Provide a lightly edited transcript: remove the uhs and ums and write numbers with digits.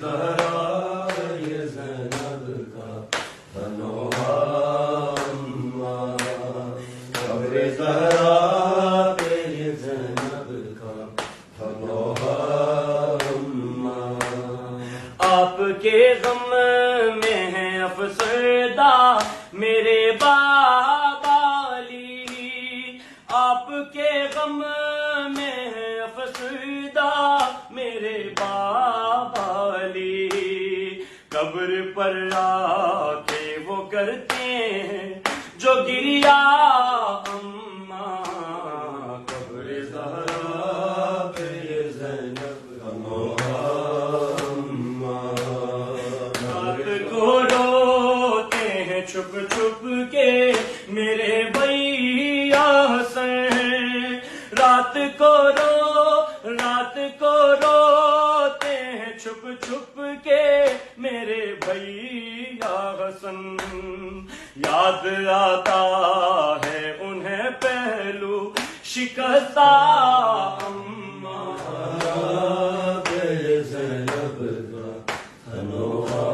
زہرا یہ زینب کا بنوہا اماں، قبر زہرا پہ یہ زینب کا بنوہا اماں۔ آپ کے غم میں ہے افسردہ میرے بابا علی، آپ کے غم میں ہے افسردہ میرے بابا علی، قبر پر آ کے وہ کرتے ہیں جو گریا اماں، قبر زہرا پہ یہ زینب کا بنوہا اماں۔ رات کو روتے ہیں چھپ چھپ کے میرے بھیا حسین، رات کو روتے ہیں چھپ چھپ کے میرے بھیا حسن، یاد آتا ہے انہیں پہلو شکستہ اماں، زینب کا بنوہا